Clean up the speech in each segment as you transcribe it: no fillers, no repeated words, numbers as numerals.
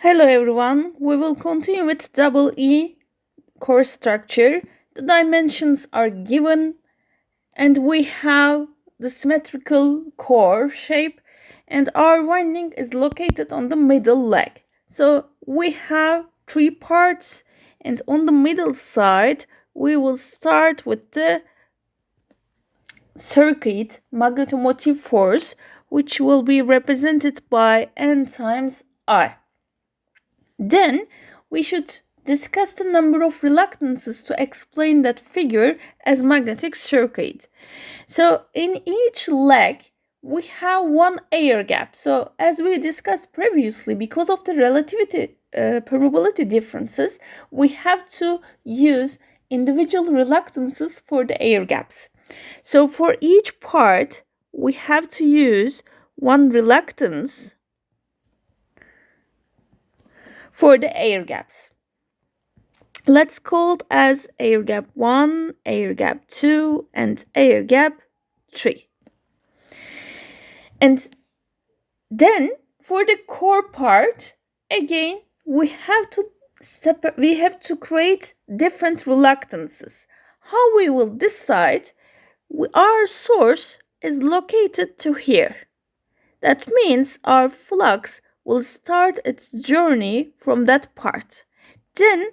Hello everyone, we will continue with double E core structure. The dimensions are given and we have the symmetrical core shape and our winding is located on the middle leg. So we have three parts and on the middle side we will start with the circuit magnetomotive force, which will be represented by N times I. Then we should discuss the number of reluctances to explain that figure as magnetic circuit. So in each leg, we have one air gap. So as we discussed previously, because of the relativity permeability differences, we have to use individual reluctances for the air gaps. So for each part, we have to use one reluctance for the air gaps. Let's call it as air gap 1, air gap 2, and air gap 3. And then for the core part, again, we have to create different reluctances. How we will decide? Our source is located to here. That means our flux will start its journey from that part. Then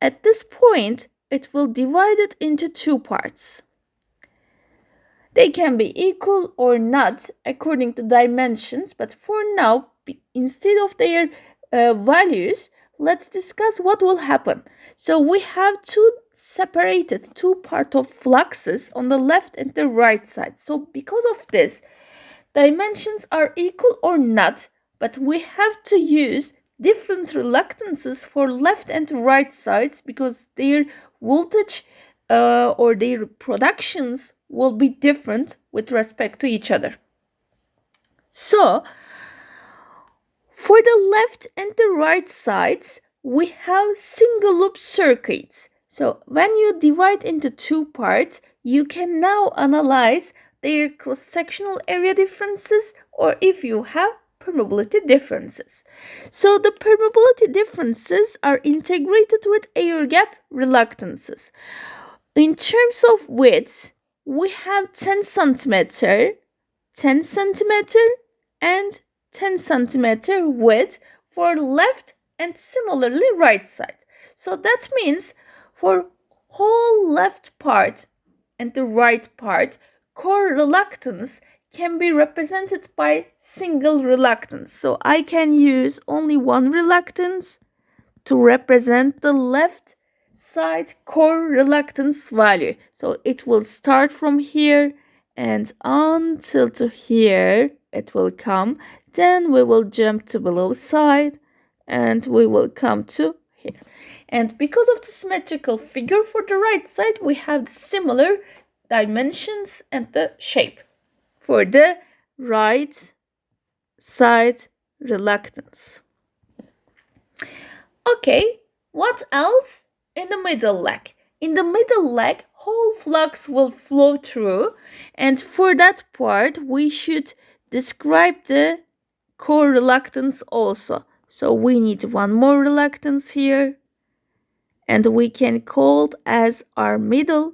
at this point, it will divide it into two parts. They can be equal or not according to dimensions, but for now, instead of their values, let's discuss what will happen. So we have two parts of fluxes on the left and the right side. So because of this, dimensions are equal or not, but we have to use different reluctances for left and right sides because their voltage or their productions will be different with respect to each other. So, for the left and the right sides, we have single loop circuits. So, when you divide into two parts, you can now analyze their cross-sectional area differences or if you have permeability differences. So the permeability differences are integrated with air gap reluctances. In terms of width, we have 10 centimeter, 10 centimeter, and 10 centimeter width for left and similarly right side. So that means for whole left part and the right part, core reluctance can be represented by single reluctance. So I can use only one reluctance to represent the left side core reluctance value. So it will start from here and until to here it will come. Then we will jump to below side and we will come to here. And because of the symmetrical figure for the right side, we have the similar dimensions and the shape for the right side reluctance. Okay, what else in the middle leg? In the middle leg, whole flux will flow through, and for that part, we should describe the core reluctance also. So we need one more reluctance here, and we can call it as our middle.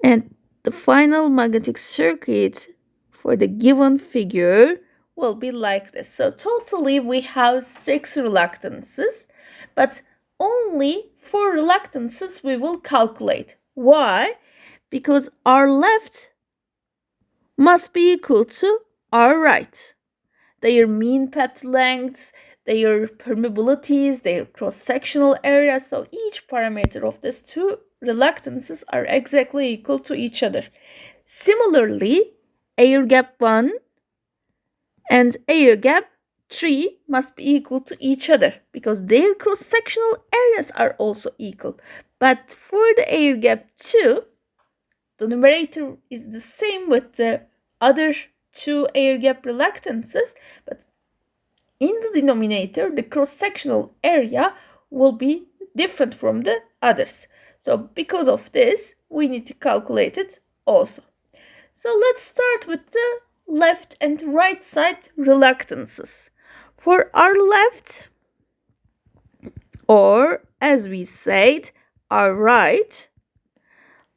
And the final magnetic circuit for the given figure will be like this. So totally we have 6 reluctances, but only 4 reluctances we will calculate. Why? Because our left must be equal to our right. Their mean path lengths, their permeabilities, their cross-sectional area. So each parameter of these two reluctances are exactly equal to each other. Similarly, air gap 1 and air gap 3 must be equal to each other because their cross-sectional areas are also equal. But for the air gap 2, the numerator is the same with the other two air gap reluctances, but in the denominator, the cross-sectional area will be different from the others. So because of this, we need to calculate it also. So let's start with the left and right side reluctances. For our left, or as we said, our right,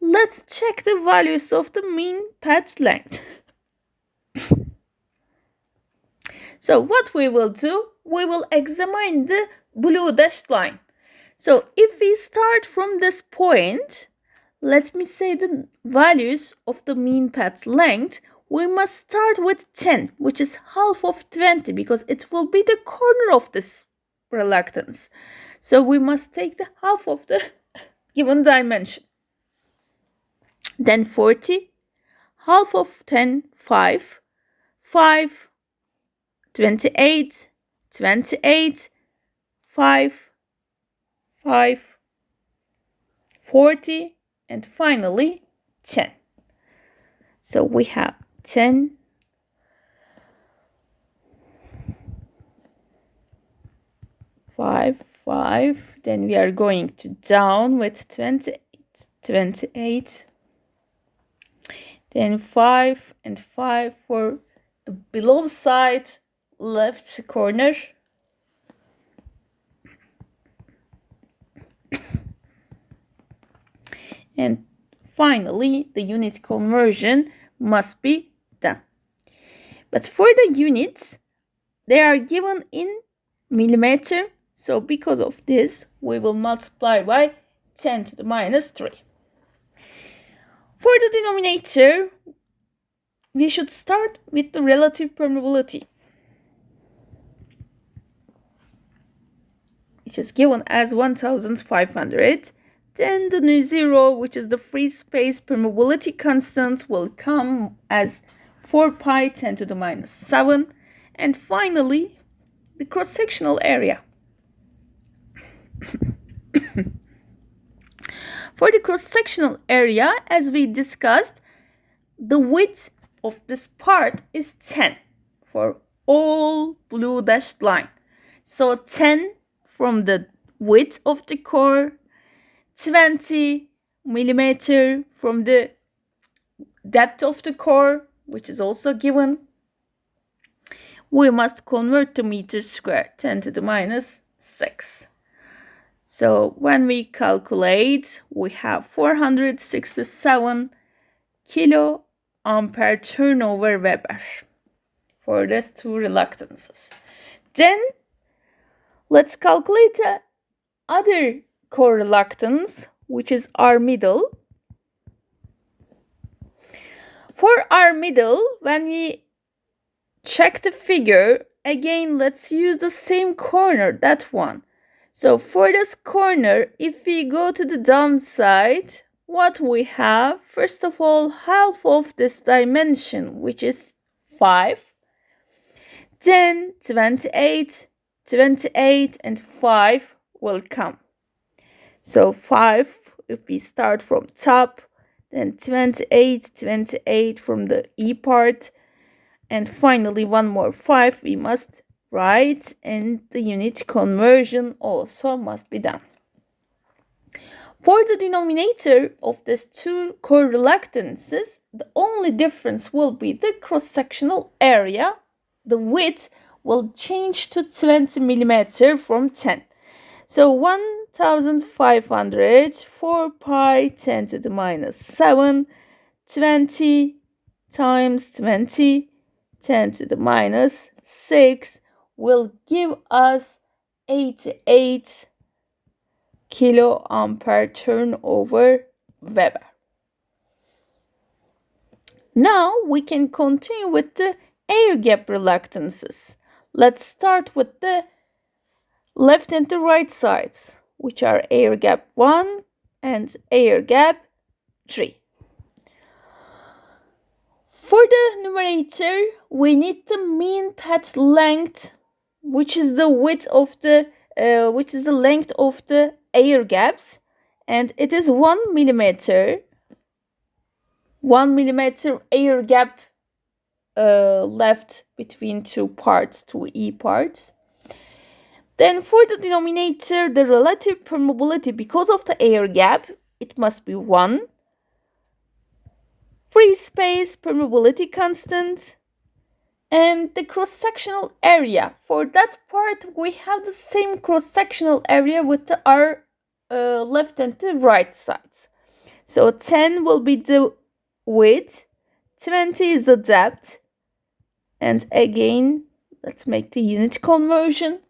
let's check the values of the mean path length. So what we will do, we will examine the blue dashed line. So if we start from this point, let me say the values of the mean path length, we must start with 10, which is half of 20, because it will be the corner of this reluctance. So we must take the half of the given dimension. Then 40, half of 10, 5, 5, 28, 28, 5, 5, 40, and finally 10. So we have 10, 5, 5, then we are going to down with 28, 28, then 5 and 5 for the below side left corner. And finally, the unit conversion must be done. But for the units, they are given in millimeter. So because of this, we will multiply by 10 to the minus 3. For the denominator, we should start with the relative permeability, which is given as 1500. Then the new zero, which is the free space permeability constant, will come as 4 pi 10 to the minus 7. And finally, the cross-sectional area. For the cross-sectional area, as we discussed, the width of this part is 10 for all blue dashed line. So 10 from the width of the core, 20 millimeter from the depth of the core, which is also given. We must convert to meters squared, 10 to the minus 6. So when we calculate, we have 467 kilo ampere turnover Weber for these two reluctances. Then let's calculate the other core reluctance, which is our middle. For our middle, when we check the figure, again, let's use the same corner, that one. So for this corner, if we go to the downside, what we have, first of all, half of this dimension, which is 5, then 28, 28, and 5 will come. So 5, if we start from top, then 28, 28 from the E part, and finally one more 5 we must write, and the unit conversion also must be done. For the denominator of these two core reluctances, the only difference will be the cross-sectional area. The width will change to 20 millimeter from 10. So 1500, 4 pi 10 to the minus 7, 20 times 20, 10 to the minus 6 will give us 88 kilo ampere turnover Weber. Now we can continue with the air gap reluctances. Let's start with the left and the right sides, which are air gap 1 and air gap 3. For the numerator, we need the mean path length, which is the width of the length of the air gaps, and it is 1 millimeter. 1 millimeter air gap left between two parts, two E parts. Then for the denominator, the relative permeability, because of the air gap, it must be 1. Free space permeability constant, And the cross-sectional area, for that part we have the same cross-sectional area with our left and the right sides. So 10 will be the width, 20 is the depth, and again let's make the unit conversion.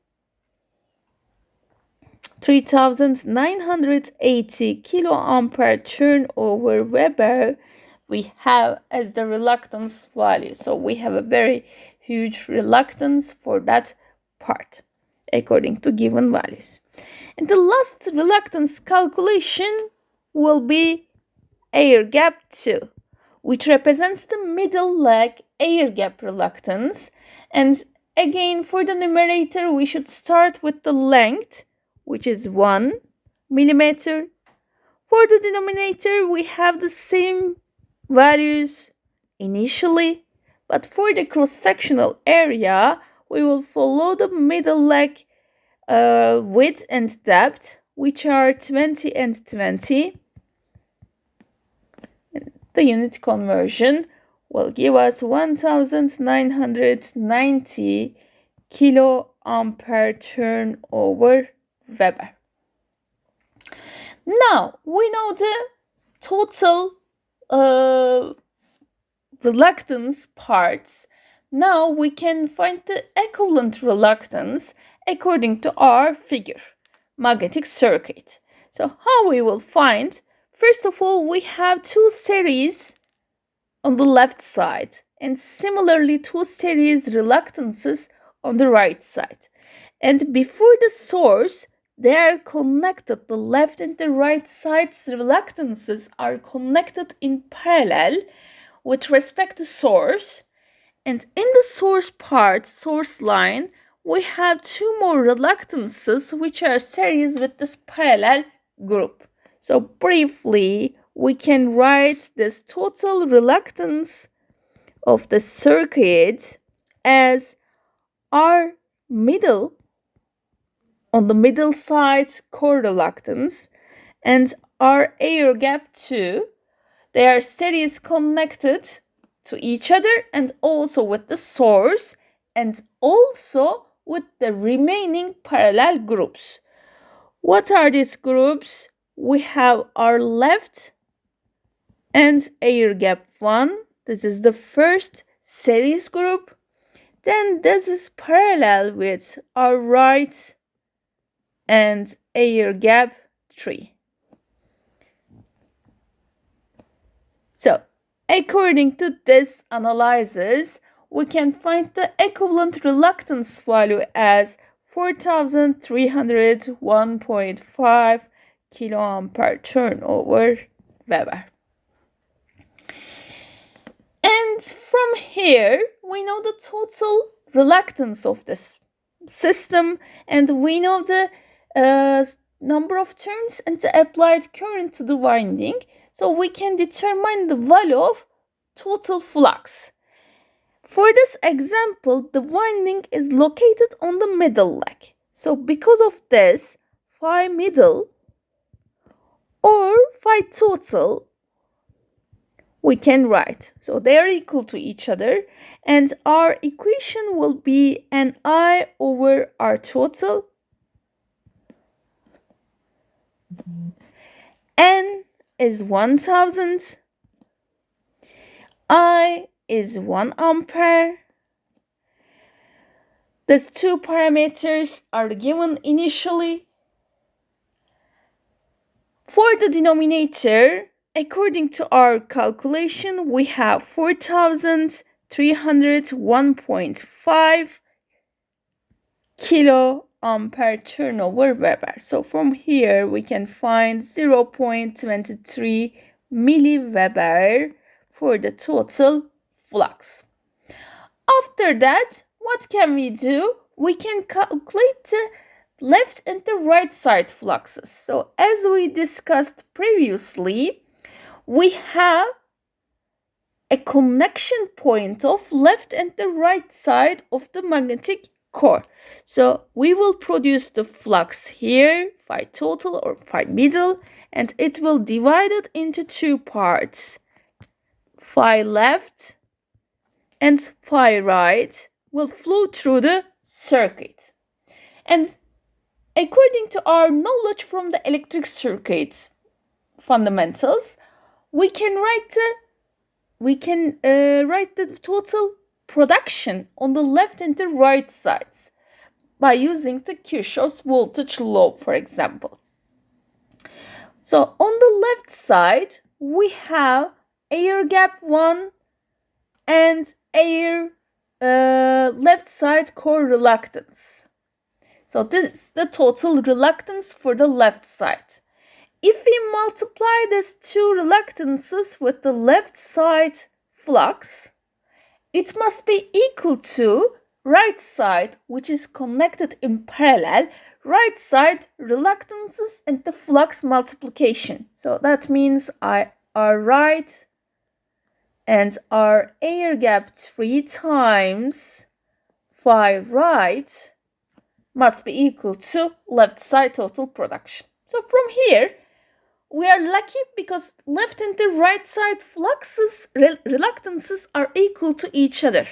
3980 kiloampere turnover Weber we have as the reluctance value. So we have a very huge reluctance for that part according to given values. And the last reluctance calculation will be air gap 2, which represents the middle leg air gap reluctance. And again, for the numerator, we should start with the length, which is 1 millimeter. For the denominator, we have the same values initially, but for the cross-sectional area, we will follow the middle leg width and depth, which are 20 and 20. The unit conversion will give us 1990 kiloampere turnover Weber. Now we know the total reluctance parts. Now we can find the equivalent reluctance according to our figure, magnetic circuit. So how we will find? First of all, we have two series on the left side and similarly two series reluctances on the right side. And before the source, they are connected. The left and the right sides reluctances are connected in parallel with respect to source. And in the source part, source line, we have two more reluctances which are series with this parallel group. So briefly, we can write this total reluctance of the circuit as R middle on the middle side core reluctance and R air gap 2. They are series connected to each other and also with the source and also with the remaining parallel groups. What are these groups? We have our left and air gap 1. This is the first series group. Then this is parallel with our right and air gap 3. So, according to this analysis, we can find the equivalent reluctance value as 4301.5 kiloampere turnover Weber. And from here, we know the total reluctance of this system, and we know the number of turns and the applied current to the winding. So we can determine the value of total flux. For this example, the winding is located on the middle leg. So because of this, phi middle or phi total, we can write. So they are equal to each other, and our equation will be Ni over R total. N is 1000. I is 1 ampere. These two parameters are given initially. For the denominator, according to our calculation, we have 4301.5 kiloampere turnover Weber. So from here, we can find 0.23 milliweber for the total flux. After that, what can we do? We can calculate the left and the right side fluxes. So as we discussed previously, we have a connection point of left and the right side of the magnetic core. So we will produce the flux here, phi total or phi middle, and it will divide it into two parts, phi left and phi right will flow through the circuit. And according to our knowledge from the electric circuits fundamentals, we can write the total production on the left and the right sides by using the Kirchhoff's voltage law, for example. So on the left side, we have air gap 1 and air left side core reluctance. So this is the total reluctance for the left side. If we multiply these two reluctances with the left side flux, it must be equal to right side, which is connected in parallel, right side reluctances and the flux multiplication. So that means our right and our air gap 3 times phi right must be equal to left side total production. So from here, we are lucky because left and the right side fluxes, reluctances are equal to each other.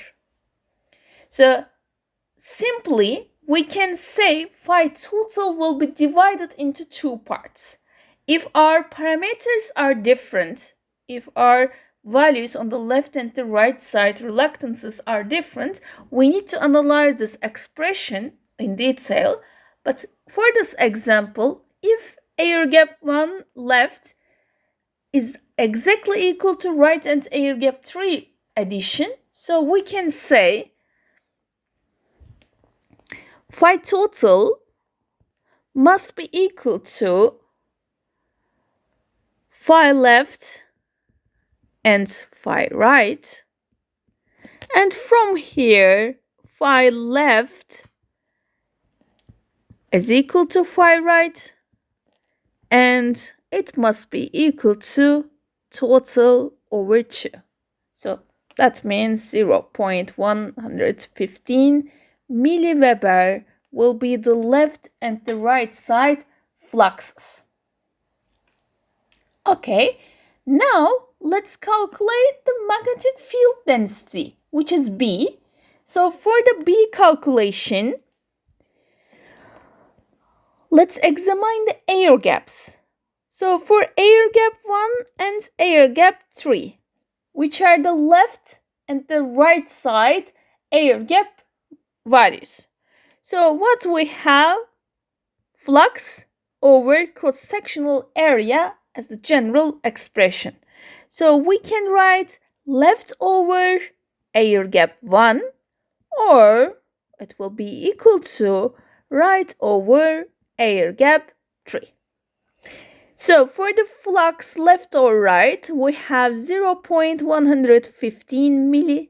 So simply, we can say phi total will be divided into two parts. If our parameters are different, if our values on the left and the right side reluctances are different, we need to analyze this expression in detail. But for this example, if air gap 1 left is exactly equal to right and air gap 3 addition, so we can say phi total must be equal to phi left and phi right. And from here, phi left is equal to phi right, and it must be equal to total over 2. So that means 0.115 milliweber will be the left and the right side fluxes. Okay, now let's calculate the magnetic field density, which is B. So for the B calculation, let's examine the air gaps. So for air gap 1 and air gap 3, which are the left and the right side air gap values. So what we have, flux over cross-sectional area as the general expression. So we can write left over air gap 1, or it will be equal to right over air gap 3. So for the flux left or right, we have 0.115 milli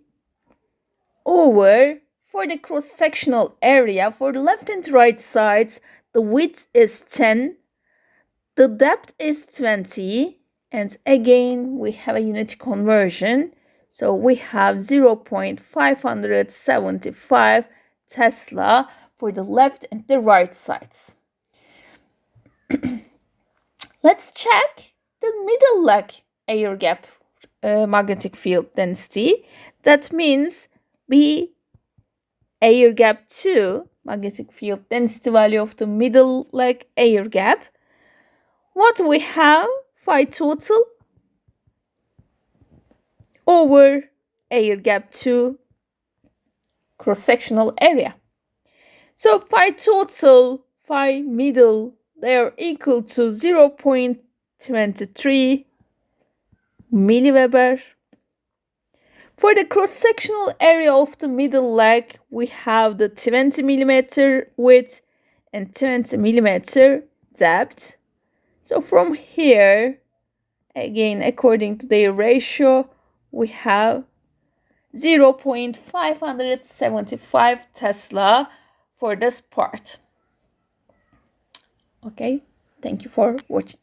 over. For the cross-sectional area, for the left and right sides, the width is 10, the depth is 20, and again we have a unit conversion. So we have 0.575 Tesla for the left and the right sides. Let's check the middle leg air gap magnetic field density. That means B air gap 2, magnetic field density value of the middle leg air gap. What we have, phi total over air gap 2 cross-sectional area. So phi total, phi middle, they are equal to 0.23 milliweber. For the cross-sectional area of the middle leg, we have the 20 millimeter width and 20 millimeter depth. So from here, again, according to their ratio, we have 0.575 Tesla for this part. Okay, thank you for watching.